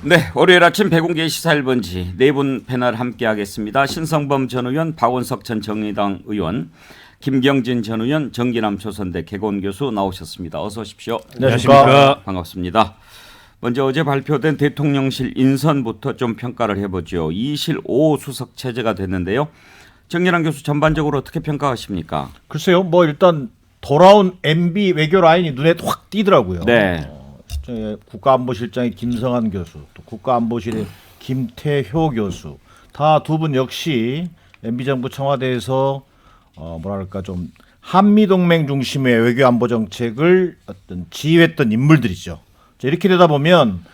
네, 월요일 아침 백운계 시사 1번지 네 분 패널 함께하겠습니다. 신성범 전 의원, 박원석 전 정의당 의원, 김경진 전 의원, 정기남 조선대 개공교수 나오셨습니다. 어서 오십시오. 안녕하십니까. 반갑습니다. 먼저 어제 발표된 대통령실 인선부터 좀 평가를 해보죠. 2실 5 수석 체제가 됐는데요. 정기남 교수 전반적으로 어떻게 평가하십니까? 글쎄요, 뭐 일단 돌아온 MB 외교 라인이 눈에 확 띄더라고요. 네. 국가안보실장의 김성한 교수, 또 국가안보실의 김태효 교수, 다 두 분 역시 MB 정부 청와대에서 뭐랄까 좀 한미 동맹 중심의 외교 안보 정책을 어떤 지휘했던 인물들이죠. 자, 이렇게 되다 보면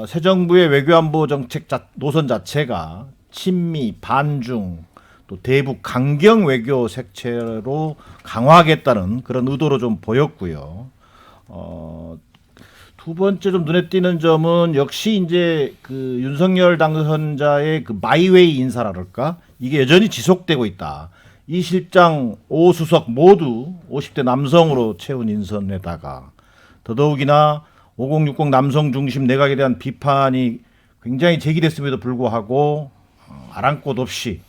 새 정부의 외교 안보 정책 노선 자체가 친미, 반중, 또 대북 강경 외교 색채로 강화하겠다는 그런 의도로 좀 보였고요. 두 번째 좀 눈에 띄는 점은 역시 이제 그 윤석열 당선자의 그 마이웨이 인사랄까 이게 여전히 지속되고 있다. 이 실장 5수석 모두 50대 남성으로 채운 인선에다가 더더욱이나 5060 남성 중심 내각에 대한 비판이 굉장히 제기됐음에도 불구하고 아랑곳 없이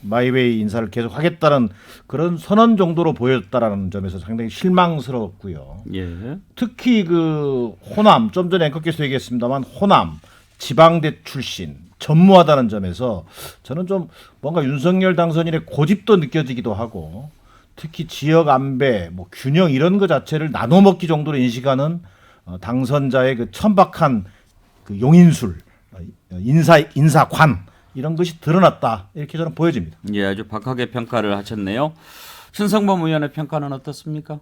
마이웨이 인사를 계속 하겠다는 그런 선언 정도로 보였다라는 점에서 상당히 실망스럽고요. 예. 특히 그 호남, 좀 전에 앵커께서 얘기했습니다만 호남 지방대 출신 전무하다는 점에서 저는 좀 뭔가 윤석열 당선인의 고집도 느껴지기도 하고 특히 지역 안배, 뭐 균형 이런 것 자체를 나눠 먹기 정도로 인식하는 당선자의 그 천박한 그 용인술, 인사관 이런 것이 드러났다 이렇게 저는 보여집니다. 예, 아주 박하게 평가를 하셨네요. 신성범 의원의 평가는 어떻습니까?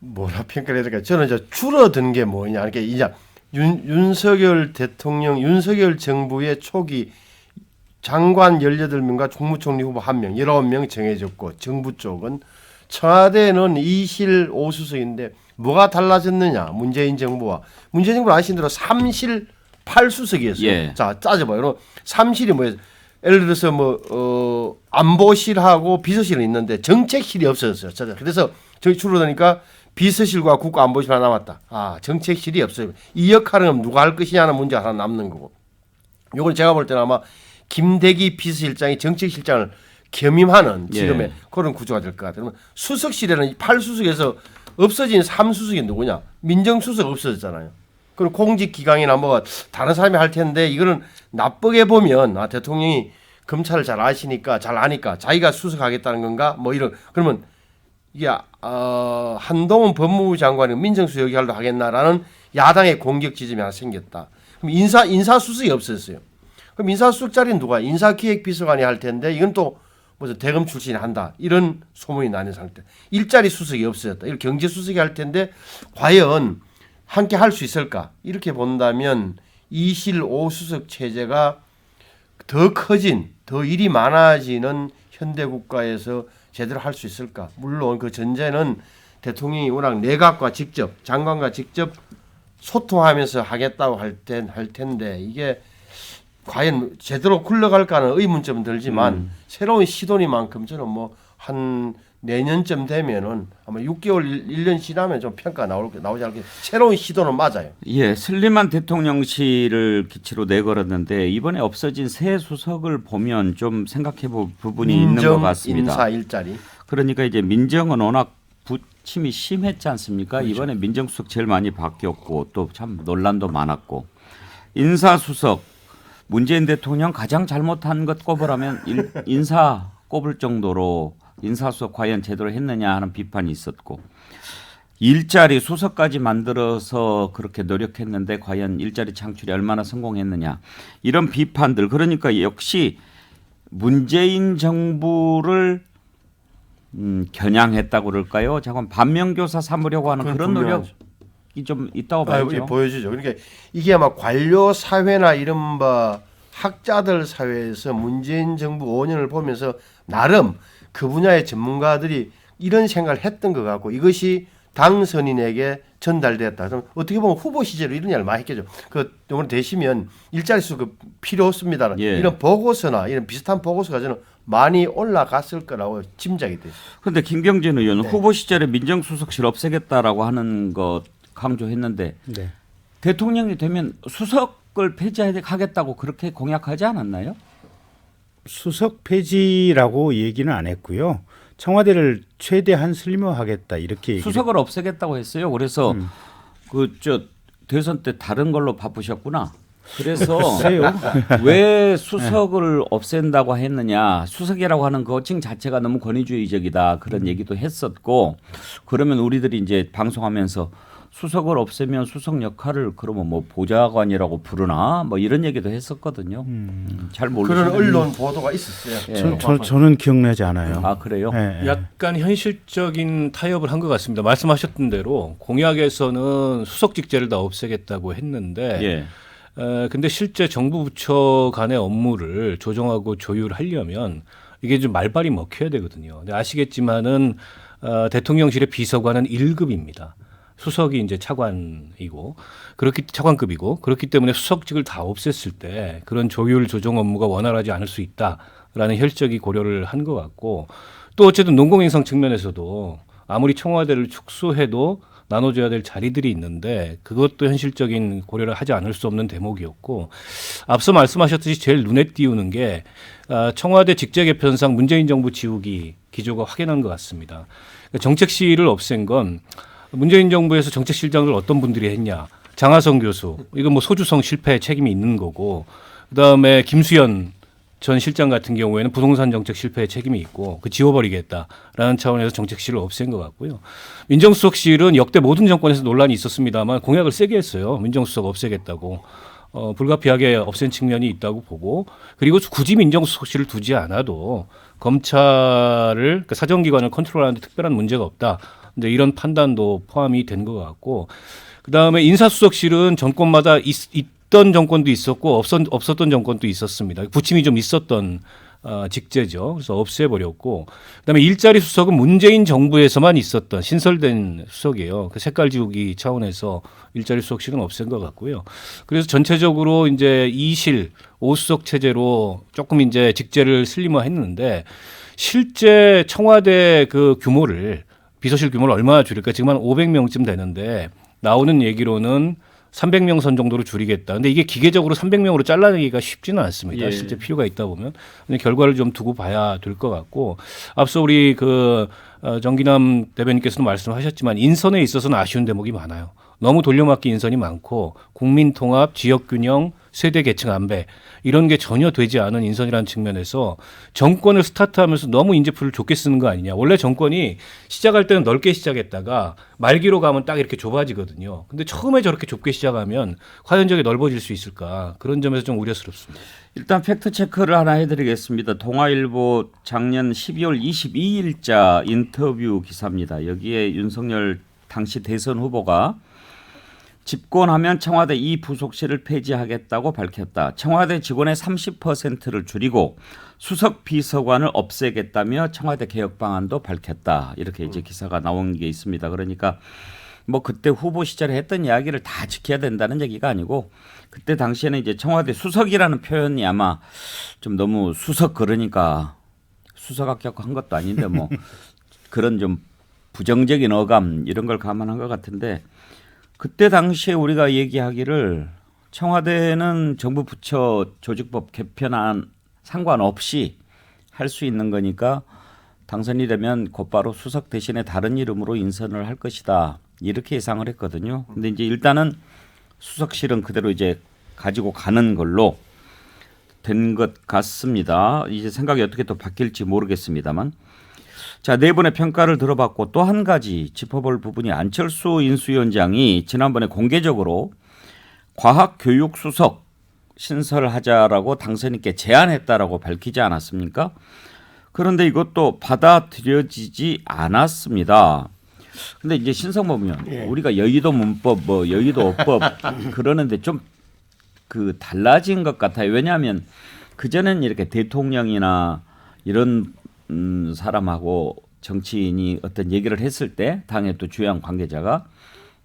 뭐라 평가를 해야 될까? 저는 이제 줄어든 게 뭐냐? 이게 이제 윤석열 대통령, 윤석열 정부의 초기 장관 18명과 국무총리 후보 1명, 19명 정해졌고 정부 쪽은 청와대는 2실 5수석인데 뭐가 달라졌느냐? 문재인 정부와 문재인 정부 아시는 대로 3실 8수석이었어요. 예. 자, 따져봐요. 3실이 뭐예요? 예를 들어서 안보실하고 비서실은 있는데 정책실이 없어졌어요. 그래서 저기 줄어드니까 비서실과 국가안보실 하나 남았다. 아, 정책실이 없어요. 이 역할은 누가 할 것이냐는 문제가 하나 남는 거고. 요건 제가 볼 때는 아마 김대기 비서실장이 정책실장을 겸임하는 지금의 예. 그런 구조가 될 것 같아요. 수석실에는 8수석에서 없어진 3수석이 누구냐? 민정수석 없어졌잖아요. 그리고 공직기강이나 뭐 다른 사람이 할 텐데 이거는 나쁘게 보면 대통령이 검찰을 잘 아시니까 잘 아니까 자기가 수석하겠다는 건가 뭐 이런 그러면 이게 한동훈 법무부 장관이 민정수석 역할도 하겠나라는 야당의 공격 지점이 하나 생겼다. 그럼 인사수석이 없었어요. 그럼 인사수석 자리는 누가? 인사기획비서관이 할 텐데 이건 또 무슨 대검 출신이 한다 이런 소문이 나는 상태. 일자리 수석이 없어졌다. 이런 경제수석이 할 텐데 과연 함께 할 수 있을까? 이렇게 본다면 2실 5수석 체제가 더 커진, 더 일이 많아지는 현대 국가에서 제대로 할 수 있을까? 물론 그 전제는 대통령이 워낙 내각과 직접, 장관과 직접 소통하면서 하겠다고 할 텐데 이게 과연 제대로 굴러갈까는 의문점은 들지만 새로운 시도니만큼 저는 뭐 한 내년쯤 되면은 아마 6개월 1년 지나면 좀 평가 나오지 않을까. 새로운 시도는 맞아요. 예, 슬림한 대통령실을 기치로 내걸었는데 이번에 없어진 새 수석을 보면 좀 생각해볼 부분이 있는 것 같습니다. 인사 일자리. 그러니까 이제 민정은 워낙 부침이 심했지 않습니까? 그렇죠. 이번에 민정수석 제일 많이 바뀌었고 또 참 논란도 많았고 인사수석 문재인 대통령 가장 잘못한 것 꼽으라면 인사 꼽을 정도로 인사수석 과연 제대로 했느냐 하는 비판이 있었고 일자리 수석까지 만들어서 그렇게 노력했는데 과연 일자리 창출이 얼마나 성공했느냐 이런 비판들 그러니까 역시 문재인 정부를 겨냥했다고 그럴까요? 잠깐 반면교사 삼으려고 하는 그런 노력이 좀 있다고 봐야죠. 보여주죠. 그러니까 이게 아마 관료 사회나 이른바 학자들 사회에서 문재인 정부 5년을 보면서 나름 그 분야의 전문가들이 이런 생각을 했던 것 같고 이것이 당선인에게 전달되었다. 그럼 어떻게 보면 후보 시절로 이런 이야기를 많이 했겠죠. 그 이번에 되시면 일자리 수 필요 없습니다. 예. 이런 보고서나 이런 비슷한 보고서가 저는 많이 올라갔을 거라고 짐작이 돼요. 그런데 김경진 의원은 후보 시절에 민정수석실 없애겠다라고 하는 것 강조했는데 네. 대통령이 되면 수석을 폐지하겠다고 그렇게 공약하지 않았나요? 수석 폐지라고 얘기는 안 했고요. 청와대를 최대한 슬림화하겠다 이렇게 얘기를 수석을 없애겠다고 했어요. 그래서 그 저 대선 때 다른 걸로 바쁘셨구나. 그래서 했어요. 왜 수석을 없앤다고 했느냐. 수석이라고 하는 거칭 자체가 너무 권위주의적이다. 그런 얘기도 했었고 그러면 우리들이 이제 방송하면서 수석을 없애면 수석 역할을 그러면 뭐 보좌관이라고 부르나 뭐 이런 얘기도 했었거든요. 잘 모르시는 그런 언론 보도가 있었어요. 예. 저는 기억나지 않아요. 아 그래요? 예, 예. 약간 현실적인 타협을 한 것 같습니다. 말씀하셨던 대로 공약에서는 수석직제를 다 없애겠다고 했는데 예. 근데 실제 정부 부처 간의 업무를 조정하고 조율하려면 이게 좀 말발이 먹혀야 되거든요. 근데 아시겠지만은 대통령실의 비서관은 1급입니다. 수석이 이제 차관이고 차관급이고 그렇기 때문에 수석직을 다 없앴을 때 그런 조율 조정 업무가 원활하지 않을 수 있다라는 혈적이 고려를 한 것 같고 또 어쨌든 농공인성 측면에서도 아무리 청와대를 축소해도 나눠줘야 될 자리들이 있는데 그것도 현실적인 고려를 하지 않을 수 없는 대목이었고 앞서 말씀하셨듯이 제일 눈에 띄우는 게 청와대 직제 개편상 문재인 정부 지우기 기조가 확연한 것 같습니다. 정책실을 없앤 건 문재인 정부에서 정책실장을 어떤 분들이 했냐. 장하성 교수. 이건 뭐 소주성 실패에 책임이 있는 거고 그다음에 김수현 전 실장 같은 경우에는 부동산 정책 실패에 책임이 있고 그 지워버리겠다라는 차원에서 정책실을 없앤 것 같고요. 민정수석실은 역대 모든 정권에서 논란이 있었습니다만 공약을 세게 했어요. 민정수석 없애겠다고. 불가피하게 없앤 측면이 있다고 보고 그리고 굳이 민정수석실을 두지 않아도 검찰을 그러니까 사정기관을 컨트롤하는데 특별한 문제가 없다. 근데 이런 판단도 포함이 된 것 같고 그다음에 인사수석실은 정권마다 있던 정권도 있었고 없었던 정권도 있었습니다. 부침이 좀 있었던 직제죠. 그래서 없애버렸고 그다음에 일자리 수석은 문재인 정부에서만 있었던 신설된 수석이에요. 그 색깔 지우기 차원에서 일자리 수석실은 없앤 것 같고요. 그래서 전체적으로 이제 2실 5수석 체제로 조금 이제 직제를 슬림화했는데 실제 청와대 그 규모를 비서실 규모를 얼마나 줄일까? 지금 한 500명쯤 되는데 나오는 얘기로는 300명 선 정도로 줄이겠다. 근데 이게 기계적으로 300명으로 잘라내기가 쉽지는 않습니다. 예. 실제 필요가 있다 보면. 근데 결과를 좀 두고 봐야 될 것 같고 앞서 우리 정기남 대변인께서도 말씀하셨지만 인선에 있어서는 아쉬운 대목이 많아요. 너무 돌려막기 인선이 많고 국민통합, 지역균형, 세대 계층 안배 이런 게 전혀 되지 않은 인선이라는 측면에서 정권을 스타트하면서 너무 인재풀을 좁게 쓰는 거 아니냐. 원래 정권이 시작할 때는 넓게 시작했다가 말기로 가면 딱 이렇게 좁아지거든요. 근데 처음에 저렇게 좁게 시작하면 과연 저게 넓어질 수 있을까. 그런 점에서 좀 우려스럽습니다. 일단 팩트 체크를 하나 해드리겠습니다. 동아일보 작년 12월 22일자 인터뷰 기사입니다. 여기에 윤석열 당시 대선 후보가 집권하면 청와대 이 부속실을 폐지하겠다고 밝혔다. 청와대 직원의 30%를 줄이고 수석 비서관을 없애겠다며 청와대 개혁 방안도 밝혔다. 이렇게 이제 기사가 나온 게 있습니다. 그러니까 뭐 그때 후보 시절에 했던 이야기를 다 지켜야 된다는 얘기가 아니고 그때 당시에는 이제 청와대 수석이라는 표현이 아마 좀 너무 수석 그러니까 수석 합격한 것도 아닌데 뭐 그런 좀 부정적인 어감 이런 걸 감안한 것 같은데 그때 당시에 우리가 얘기하기를 청와대는 정부 부처 조직법 개편안 상관없이 할 수 있는 거니까 당선이 되면 곧바로 수석 대신에 다른 이름으로 인선을 할 것이다. 이렇게 예상을 했거든요. 근데 이제 일단은 수석실은 그대로 이제 가지고 가는 걸로 된 것 같습니다. 이제 생각이 어떻게 또 바뀔지 모르겠습니다만. 자, 네 분의 평가를 들어봤고 또 한 가지 짚어볼 부분이 안철수 인수위원장이 지난번에 공개적으로 과학교육수석 신설하자라고 당선인께 제안했다라고 밝히지 않았습니까? 그런데 이것도 받아들여지지 않았습니다. 근데 이제 신성 보면 우리가 여의도 문법, 뭐 여의도 어법 그러는데 좀 그 달라진 것 같아요. 왜냐하면 그전에는 이렇게 대통령이나 이런 사람하고 정치인이 어떤 얘기를 했을 때 당의 또 주요한 관계자가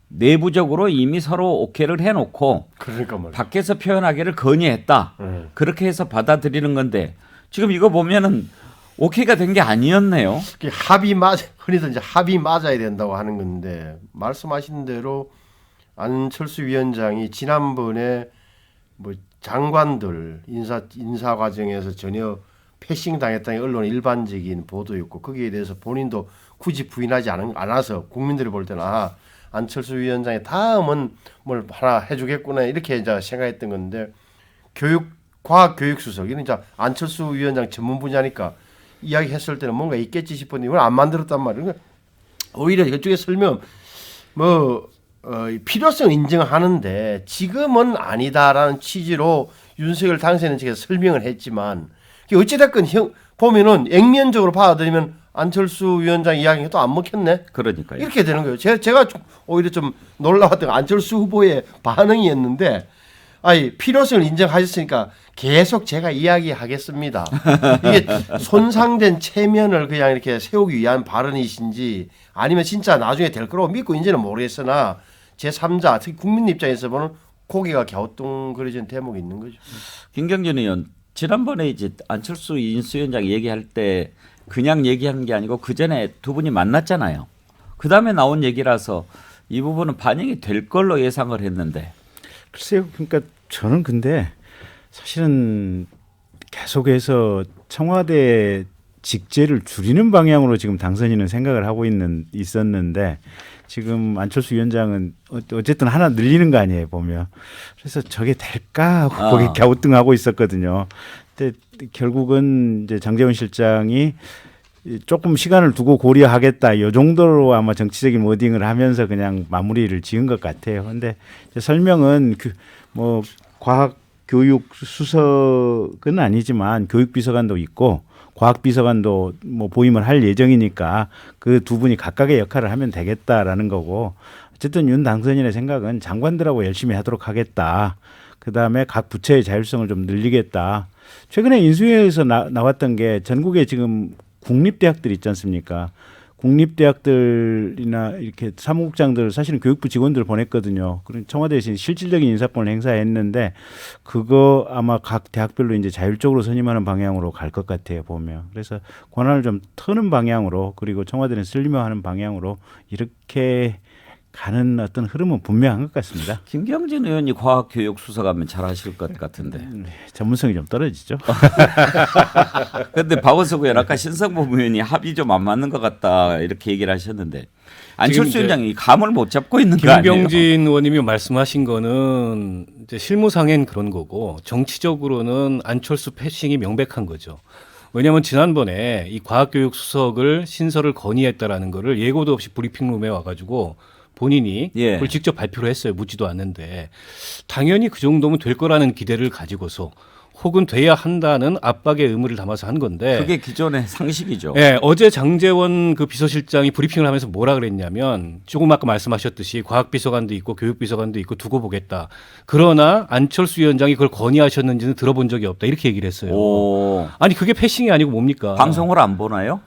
내부적으로 이미 서로 오케이를 해놓고 그러니까 말이야. 밖에서 표현하기를 건의했다. 그렇게 해서 받아들이는 건데 지금 이거 보면은 오케이가 된 게 아니었네요. 흔히들 이제 합의 맞아야 된다고 하는 건데 말씀하신 대로 안철수 위원장이 지난번에 뭐 장관들 인사 과정에서 전혀 패싱 당했다는 언론의 일반적인 보도였고 거기에 대해서 본인도 굳이 부인하지 않아서 국민들이 볼 때는 안철수 위원장의 다음은 뭘 하나 해주겠구나 이렇게 이제 생각했던 건데 과학교육수석 이는 이제 안철수 위원장 전문 분야니까 이야기했을 때는 뭔가 있겠지 싶었는데 이걸 안 만들었단 말이에요. 오히려 이쪽에 설명 필요성 인정하는데 지금은 아니다라는 취지로 윤석열 당선인 측에서 설명을 했지만 어찌됐건 보면은 액면적으로 받아들이면 안철수 위원장 이야기가 또 안 먹혔네. 그러니까요. 이렇게 되는 거예요. 제가 오히려 좀 놀라웠던 건 안철수 후보의 반응이었는데 필요성을 인정하셨으니까 계속 제가 이야기하겠습니다. 이게 손상된 체면을 그냥 이렇게 세우기 위한 발언이신지 아니면 진짜 나중에 될 거라고 믿고 이제는 모르겠으나 제3자 특히 국민 입장에서 보는 고개가 갸우뚱거려지는 대목이 있는 거죠. 김경진 의원 지난번에 이제 안철수 인수위원장 얘기할 때 그냥 얘기하는 게 아니고 그 전에 두 분이 만났잖아요. 그 다음에 나온 얘기라서 이 부분은 반영이 될 걸로 예상을 했는데. 글쎄요. 그러니까 저는 근데 사실은 계속해서 청와대 직제를 줄이는 방향으로 지금 당선인은 생각을 하고 있었는데 지금 안철수 위원장은 어쨌든 하나 늘리는 거 아니에요 보면. 그래서 저게 될까 하고 거기 갸우뚱하고 있었거든요. 근데 결국은 이제 장제원 실장이 조금 시간을 두고 고려하겠다. 이 정도로 아마 정치적인 워딩을 하면서 그냥 마무리를 지은 것 같아요. 그런데 설명은 뭐 과학교육 수석은 아니지만 교육비서관도 있고 과학비서관도 뭐 보임을 할 예정이니까 그 두 분이 각각의 역할을 하면 되겠다라는 거고 어쨌든 윤 당선인의 생각은 장관들하고 열심히 하도록 하겠다. 그다음에 각 부처의 자율성을 좀 늘리겠다. 최근에 인수위에서 나왔던 게 전국에 지금 국립대학들 있지 않습니까? 국립대학들이나 이렇게 사무국장들 사실은 교육부 직원들 보냈거든요. 그런 청와대에서 실질적인 인사권을 행사했는데 그거 아마 각 대학별로 이제 자율적으로 선임하는 방향으로 갈 것 같아요 보면. 그래서 권한을 좀 터는 방향으로 그리고 청와대는 슬림화하는 방향으로 이렇게 가는 어떤 흐름은 분명한 것 같습니다. 김경진 의원이 과학교육 수석하면 잘하실 것 같은데. 전문성이 좀 떨어지죠. 그런데 박원석 의원 아까 신성범 의원이 합이 좀 안 맞는 것 같다 이렇게 얘기를 하셨는데 안철수 위원장이 감을 못 잡고 있는 거 아니에요? 김경진 의원님이 말씀하신 거는 이제 실무상엔 그런 거고 정치적으로는 안철수 패싱이 명백한 거죠. 왜냐하면 지난번에 이 과학교육 수석을 신설을 건의했다라는 거를 예고도 없이 브리핑룸에 와가지고 본인이 그걸 직접 발표를 했어요. 묻지도 않는데 당연히 그 정도면 될 거라는 기대를 가지고서 혹은 돼야 한다는 압박의 의무를 담아서 한 건데 그게 기존의 상식이죠. 네, 어제 장제원 그 비서실장이 브리핑을 하면서 뭐라 그랬냐면 조금 아까 말씀하셨듯이 과학비서관도 있고 교육비서관도 있고 두고 보겠다. 그러나 안철수 위원장이 그걸 건의하셨는지는 들어본 적이 없다. 이렇게 얘기를 했어요. 오. 아니 그게 패싱이 아니고 뭡니까? 방송을 안 보나요?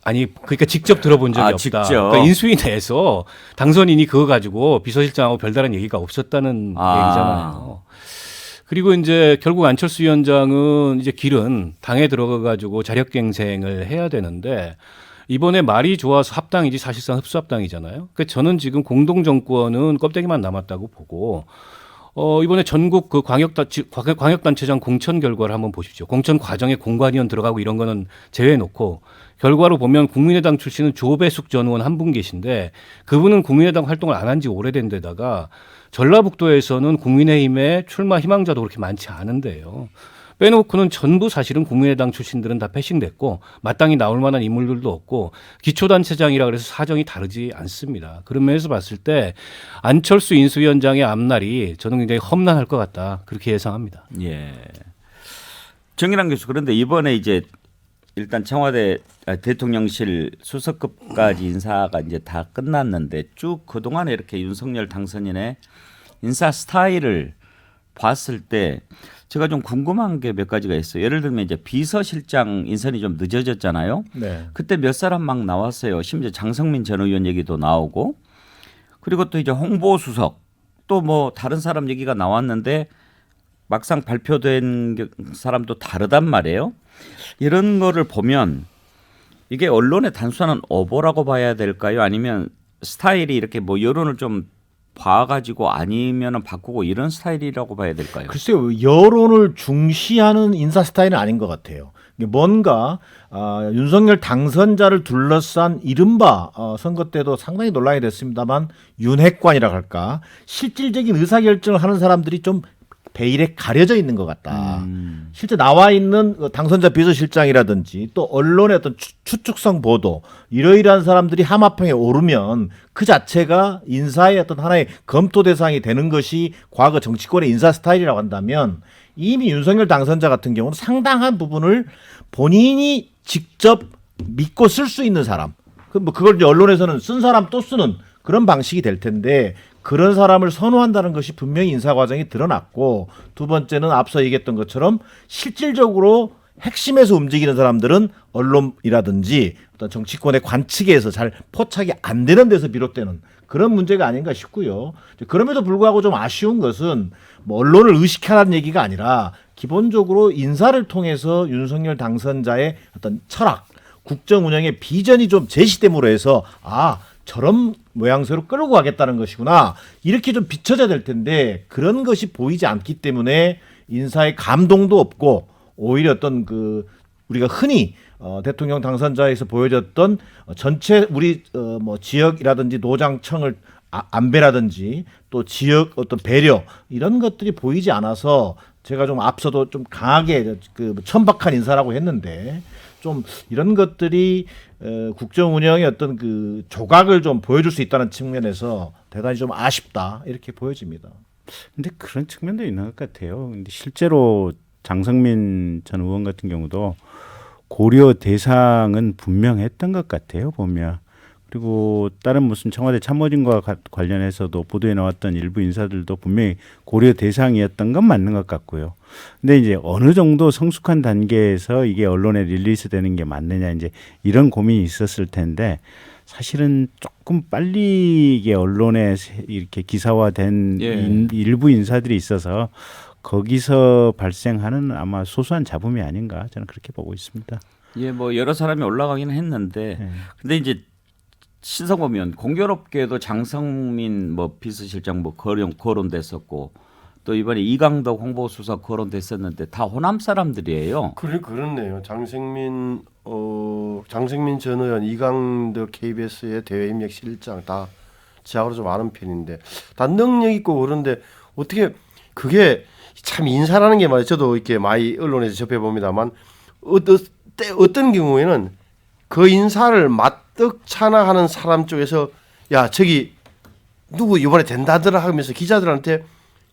아니 그러니까 직접 들어본 적이 없다. 직접. 그러니까 인수위 내에서 당선인이 그거 가지고 비서실장하고 별다른 얘기가 없었다는 얘기잖아요. 그리고 이제 결국 안철수 위원장은 이제 길은 당에 들어가가지고 자력갱생을 해야 되는데 이번에 말이 좋아서 합당이지 사실상 흡수합당이잖아요. 그러니까 저는 지금 공동정권은 껍데기만 남았다고 보고 이번에 전국 그 광역단체장 공천 결과를 한번 보십시오. 공천 과정에 공관위원 들어가고 이런 거는 제외해놓고 결과로 보면 국민의당 출신은 조배숙 전 의원 한 분 계신데 그분은 국민의당 활동을 안 한 지 오래된 데다가 전라북도에서는 국민의힘에 출마 희망자도 그렇게 많지 않은데요. 빼놓고는 전부 사실은 국민의당 출신들은 다 패싱됐고 마땅히 나올 만한 인물들도 없고 기초단체장이라 그래서 사정이 다르지 않습니다. 그런 면에서 봤을 때 안철수 인수위원장의 앞날이 저는 굉장히 험난할 것 같다. 그렇게 예상합니다. 예. 정일환 교수 그런데 이번에 이제 일단 청와대 대통령실 수석급까지 인사가 이제 다 끝났는데 쭉 그동안에 이렇게 윤석열 당선인의 인사 스타일을 봤을 때 제가 좀 궁금한 게 몇 가지가 있어요. 예를 들면 이제 비서실장 인선이 좀 늦어졌잖아요. 네. 그때 몇 사람 막 나왔어요. 심지어 장성민 전 의원 얘기도 나오고 그리고 또 이제 홍보수석 또 뭐 다른 사람 얘기가 나왔는데 막상 발표된 사람도 다르단 말이에요. 이런 거를 보면 이게 언론의 단순한 어보라고 봐야 될까요? 아니면 스타일이 이렇게 뭐 여론을 좀 봐가지고 아니면은 바꾸고 이런 스타일이라고 봐야 될까요? 글쎄요, 여론을 중시하는 인사 스타일은 아닌 것 같아요. 뭔가 윤석열 당선자를 둘러싼 이른바 선거 때도 상당히 논란이 됐습니다만 윤핵관이라 할까, 실질적인 의사결정을 하는 사람들이 좀 베일에 가려져 있는 것 같다. 실제 나와 있는 당선자 비서실장이라든지 또 언론의 어떤 추측성 보도, 이러이러한 사람들이 함합형에 오르면 그 자체가 인사의 어떤 하나의 검토 대상이 되는 것이 과거 정치권의 인사 스타일이라고 한다면, 이미 윤석열 당선자 같은 경우는 상당한 부분을 본인이 직접 믿고 쓸 수 있는 사람, 그걸 이제 언론에서는 쓴 사람 또 쓰는 그런 방식이 될 텐데, 그런 사람을 선호한다는 것이 분명히 인사 과정이 드러났고, 두 번째는 앞서 얘기했던 것처럼 실질적으로 핵심에서 움직이는 사람들은 언론이라든지 어떤 정치권의 관측에서 잘 포착이 안 되는 데서 비롯되는 그런 문제가 아닌가 싶고요. 그럼에도 불구하고 좀 아쉬운 것은 뭐 언론을 의식하라는 얘기가 아니라 기본적으로 인사를 통해서 윤석열 당선자의 어떤 철학, 국정 운영의 비전이 좀 제시됨으로 해서 저런 모양새로 끌고 가겠다는 것이구나, 이렇게 좀 비춰져야 될 텐데 그런 것이 보이지 않기 때문에 인사의 감동도 없고, 오히려 어떤 우리가 흔히 대통령 당선자에서 보여줬던 전체 우리 뭐 지역이라든지 노장청을 안배라든지 또 지역 어떤 배려, 이런 것들이 보이지 않아서 제가 좀 앞서도 좀 강하게 천박한 인사라고 했는데, 좀 이런 것들이 국정 운영의 어떤 조각을 좀 보여줄 수 있다는 측면에서 대단히 좀 아쉽다, 이렇게 보여집니다. 근데 그런 측면도 있는 것 같아요. 근데 실제로 장성민 전 의원 같은 경우도 고려 대상은 분명했던 것 같아요, 보면. 그리고 다른 무슨 청와대 참모진과 관련해서도 보도에 나왔던 일부 인사들도 분명히 고려 대상이었던 건 맞는 것 같고요. 근데 이제 어느 정도 성숙한 단계에서 이게 언론에 릴리스 되는 게 맞느냐, 이제 이런 고민이 있었을 텐데, 사실은 조금 빨리 이게 언론에 이렇게 기사화된 일부 인사들이 있어서 거기서 발생하는 아마 소소한 잡음이 아닌가, 저는 그렇게 보고 있습니다. 예, 뭐 여러 사람이 올라가긴 했는데, 근데 이제 신성 보면 공교롭게도 장성민 뭐 비서실장 뭐 거론됐었고, 또 이번에 이강덕 홍보수석 거론됐었는데 다 호남 사람들이에요. 그렇네요. 장성민 전 의원, 이강덕 KBS의 대외협력 실장 다 지하로 좀 아는 편인데 다 능력 있고 그런데 어떻게 그게 참 인사라는 게 말이죠. 저도 이렇게 많이 언론에서 접해 봅니다만 어떤 경우에는 그 인사를 맞득찮아 하는 사람 쪽에서 야 저기 누구 이번에 된다더라 하면서 기자들한테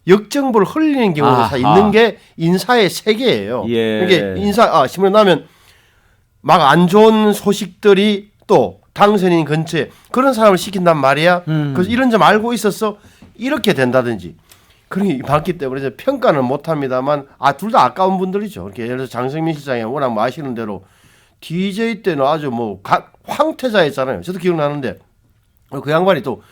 역정보를 흘리는 경우가 다 있는 게 인사의 세계예요. 그러니까 인사 신문에 나면 막 안 좋은 소식들이 또 당선인 근처에 그런 사람을 시킨단 말이야. 그래서 이런 점 알고 있었어 이렇게 된다든지 그런 게 많기 때문에 평가는 못합니다만 둘 다 아까운 분들이죠. 이렇게 예를 들어서 장성민 시장이 워낙 뭐 아시는 대로 DJ 때는 아주 뭐 황태자였잖아요. 저도 기억나는데 그 양반이 또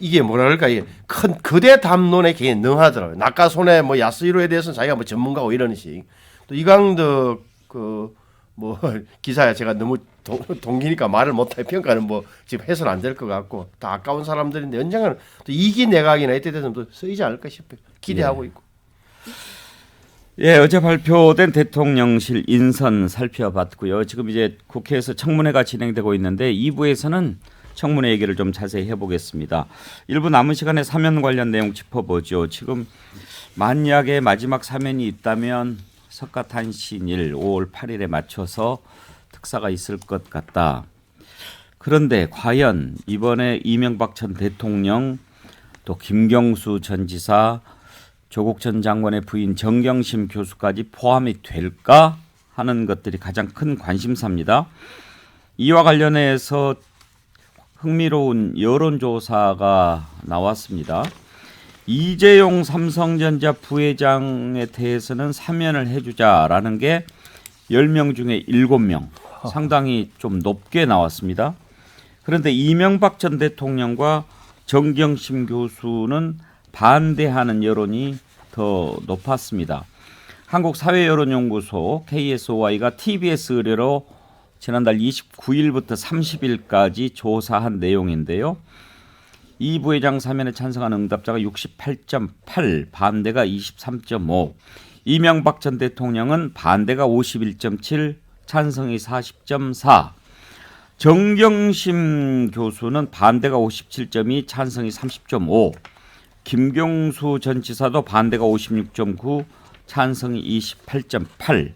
이게 뭐랄까 이게 큰 거대 담론에 굉장히 능하더라고요. 낙가손의 뭐 야스히로에 대해서는 자기가 뭐 전문가고 이런 식. 또 이강덕 뭐 기사야 제가 너무 동기니까 말을 못해 평가는 뭐 지금 해서는 안 될 것 같고 다 아까운 사람들인데 언젠가는 또 이기 내각이나 이때 돼서 또 쓰이지 않을까 싶어요. 기대하고 있고. 예, 어제 발표된 대통령실 인선 살펴봤고요. 지금 이제 국회에서 청문회가 진행되고 있는데 2부에서는 청문회 얘기를 좀 자세히 해보겠습니다. 1부 남은 시간에 사면 관련 내용 짚어보죠. 지금 만약에 마지막 사면이 있다면 석가탄신일 5월 8일에 맞춰서 특사가 있을 것 같다. 그런데 과연 이번에 이명박 전 대통령 또 김경수 전 지사 조국 전 장관의 부인 정경심 교수까지 포함이 될까 하는 것들이 가장 큰 관심사입니다. 이와 관련해서 흥미로운 여론조사가 나왔습니다. 이재용 삼성전자 부회장에 대해서는 사면을 해주자라는 게 10명 중에 7명, 상당히 좀 높게 나왔습니다. 그런데 이명박 전 대통령과 정경심 교수는 반대하는 여론이 더 높았습니다. 한국사회여론연구소 KSOI가 TBS 의뢰로 지난달 29일부터 30일까지 조사한 내용인데요. 이 부회장 사면에 찬성한 응답자가 68.8, 반대가 23.5. 이명박 전 대통령은 반대가 51.7, 찬성이 40.4. 정경심 교수는 반대가 57.2, 찬성이 30.5. 김경수 전 지사도 반대가 56.9, 찬성이 28.8.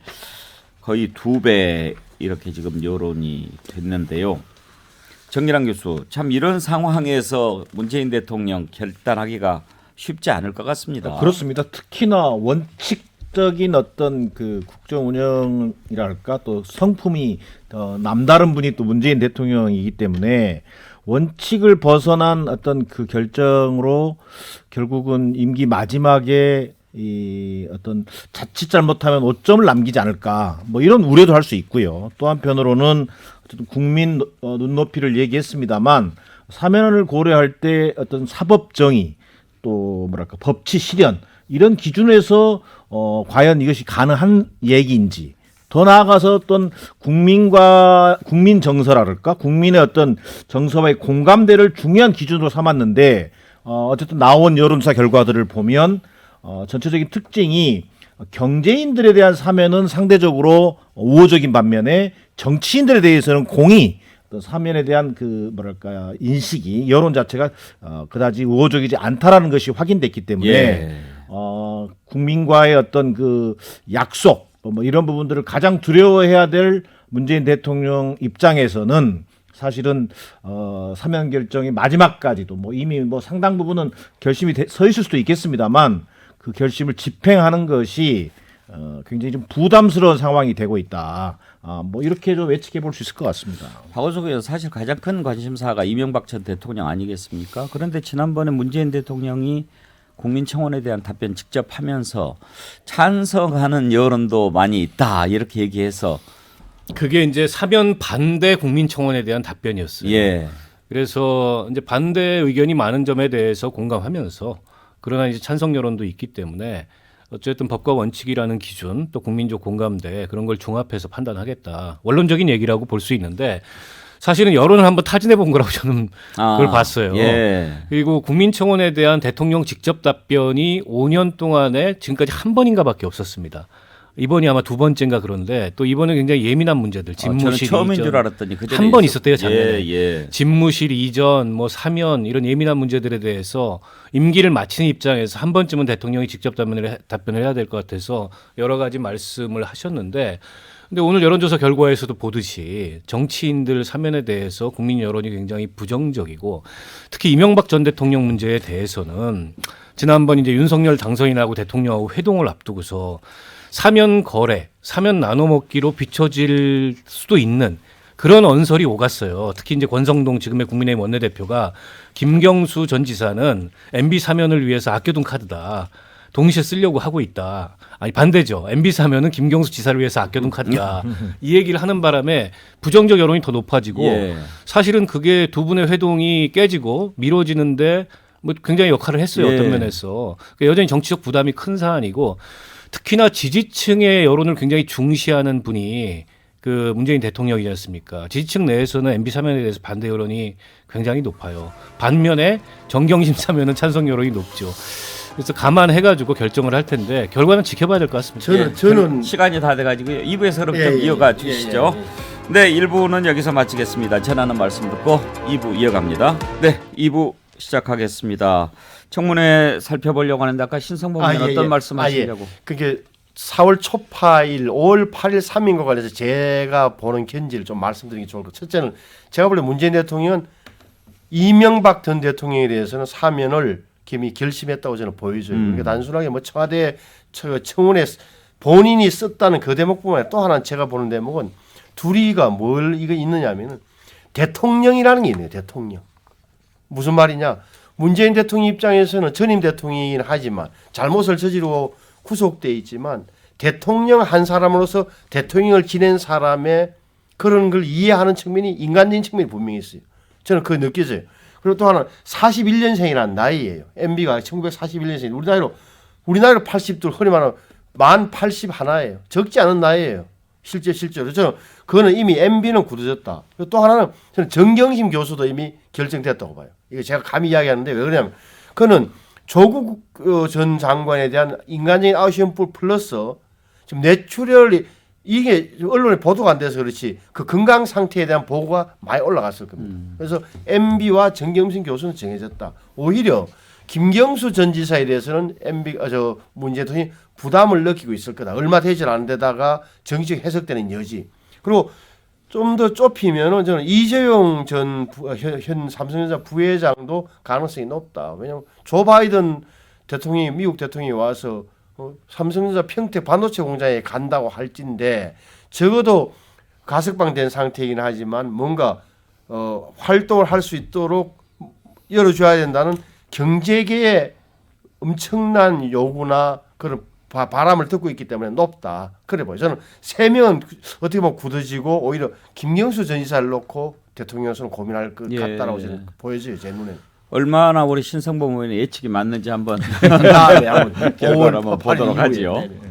거의 2배 이렇게 지금 여론이 됐는데요. 정기랑 교수, 참 이런 상황에서 문재인 대통령 결단하기가 쉽지 않을 것 같습니다. 그렇습니다. 특히나 원칙적인 어떤 그 국정 운영이랄까 또 성품이 남다른 분이 또 문재인 대통령이기 때문에 원칙을 벗어난 어떤 그 결정으로 결국은 임기 마지막에 이 어떤 자칫 잘못하면 오점을 남기지 않을까 뭐 이런 우려도 할 수 있고요. 또 한편으로는 어쨌든 국민 눈높이를 얘기했습니다만 사면을 고려할 때 어떤 사법 정의 또 뭐랄까 법치 실현 이런 기준에서 과연 이것이 가능한 얘기인지 더 나아가서 어떤 국민과 국민 정서랄까 국민의 어떤 정서와의 공감대를 중요한 기준으로 삼았는데 어쨌든 나온 여론조사 결과들을 보면 전체적인 특징이 경제인들에 대한 사면은 상대적으로 우호적인 반면에 정치인들에 대해서는 공히 어떤 사면에 대한 그 뭐랄까 인식이 여론 자체가 그다지 우호적이지 않다라는 것이 확인됐기 때문에 예. 국민과의 어떤 그 약속 뭐 이런 부분들을 가장 두려워해야 될 문재인 대통령 입장에서는 사실은 사면 결정이 마지막까지도 뭐 이미 뭐 상당 부분은 결심이 서 있을 수도 있겠습니다만 그 결심을 집행하는 것이 굉장히 좀 부담스러운 상황이 되고 있다. 뭐 이렇게 좀 예측해 볼 수 있을 것 같습니다. 박원석 의원 사실 가장 큰 관심사가 이명박 전 대통령 아니겠습니까? 그런데 지난번에 문재인 대통령이 국민청원에 대한 답변 직접 하면서 찬성하는 여론도 많이 있다 이렇게 얘기해서 그게 이제 사면 반대 국민청원에 대한 답변이었어요. 예. 그래서 이제 반대 의견이 많은 점에 대해서 공감하면서 그러나 이제 찬성 여론도 있기 때문에 어쨌든 법과 원칙이라는 기준 또 국민적 공감대 그런 걸 종합해서 판단하겠다. 원론적인 얘기라고 볼 수 있는데 사실은 여론을 한번 타진해 본 거라고 저는 그걸 봤어요. 예. 그리고 국민청원에 대한 대통령 직접 답변이 5년 동안에 지금까지 한 번인가밖에 없었습니다. 이번이 아마 두 번째인가 그런데 또 이번에 굉장히 예민한 문제들 저는 집무실 처음인 이전 줄 알았더니 한 번 있었대요 작년에. 예. 집무실 이전 뭐 사면 이런 예민한 문제들에 대해서 임기를 마치는 입장에서 한 번쯤은 대통령이 직접 답변을 해야 될 것 같아서 여러 가지 말씀을 하셨는데 근데 오늘 여론조사 결과에서도 보듯이 정치인들 사면에 대해서 국민 여론이 굉장히 부정적이고 특히 이명박 전 대통령 문제에 대해서는 지난번 이제 윤석열 당선인하고 대통령하고 회동을 앞두고서 사면 거래, 사면 나눠 먹기로 비춰질 수도 있는 그런 언설이 오갔어요. 특히 이제 권성동 지금의 국민의힘 원내대표가 김경수 전 지사는 MB 사면을 위해서 아껴둔 카드다. 동시에 쓰려고 하고 있다. 아니 반대죠. MB 사면은 김경수 지사를 위해서 아껴둔 카드다. 이 얘기를 하는 바람에 부정적 여론이 더 높아지고 예. 사실은 그게 두 분의 회동이 깨지고 미뤄지는데 뭐 굉장히 역할을 했어요. 예. 어떤 면에서. 그러니까 여전히 정치적 부담이 큰 사안이고 특히나 지지층의 여론을 굉장히 중시하는 분이 그 문재인 대통령이지 않습니까? 지지층 내에서는 MB 사면에 대해서 반대 여론이 굉장히 높아요. 반면에 정경심 사면은 찬성 여론이 높죠. 그래서 감안해가지고 결정을 할 텐데 결과는 지켜봐야 될 것 같습니다. 저는 시간이 다 돼가지고요. 2부에서 그럼 예, 좀 예, 이어가 예, 주시죠. 예, 예. 네, 1부는 여기서 마치겠습니다. 전하는 말씀 듣고 2부 이어갑니다. 네, 2부 시작하겠습니다. 청문회 살펴보려고 하는데 아까 신성범 의원 어떤 말씀하시려고? 그게 4월 초파일, 5월 8일 3인과 관련해서 제가 보는 견지를 좀 말씀드리기 좋을 것 같아요. 첫째는 제가 볼 때 문재인 대통령은 이명박 전 대통령에 대해서는 사면을 이미 결심했다고 저는 보여져요. 그러니까 단순하게 뭐 청와대 청원에 본인이 썼다는 그 대목뿐만 아니라 또 하나 제가 보는 대목은 둘이가 뭘 이거 있느냐면은 대통령이라는 게 있네요. 대통령. 무슨 말이냐? 문재인 대통령 입장에서는 전임 대통령이긴 하지만 잘못을 저지르고 구속돼 있지만 대통령 한 사람으로서 대통령을 지낸 사람의 그런 걸 이해하는 측면이 인간적인 측면이 분명히 있어요. 저는 그거 느껴져요. 그리고 또 하나 41년생이라는 나이예요. MB가 1941년생. 우리 나이로 80둘 흔히 말하면 만 81예요. 적지 않은 나이예요. 실제로 저는 그거는 이미 MB는 굳어졌다. 그리고 또 하나는 저는 정경심 교수도 이미 결정됐다고 봐요. 이거 제가 감히 이야기하는데 왜 그러냐면 그는 조국 전 장관에 대한 인간적인 아우시언풀 플러스 지금 뇌출혈이 이게 언론에 보도가 안 돼서 그렇지 그 건강 상태에 대한 보고가 많이 올라갔을 겁니다. 그래서 MB와 정경심 교수는 정해졌다. 오히려 김경수 전 지사에 대해서는 문재인 대통령이 부담을 느끼고 있을 거다. 얼마 되질 않은 데다가 정치적 해석되는 여지. 그리고 좀 더 좁히면은 저는 이재용 현 삼성전자 부회장도 가능성이 높다. 왜냐하면 조 바이든 대통령이 미국 대통령이 와서 삼성전자 평택 반도체 공장에 간다고 할진데 적어도 가석방된 상태이긴 하지만 뭔가 활동을 할 수 있도록 열어줘야 된다는 경제계의 엄청난 요구나 그런 바람을 듣고 있기 때문에 높다. 그래 보여요. 저는 세 명은 어떻게 보면 굳어지고 오히려 김경수 전 지사를 놓고 대통령으로서는 고민할 것 같다라고 저는 보여져요. 제 눈에. 얼마나 우리 신성범 의원의 예측이 맞는지 한번 다음에 한번 결과를 한번 보도록 하지요. 네, 네.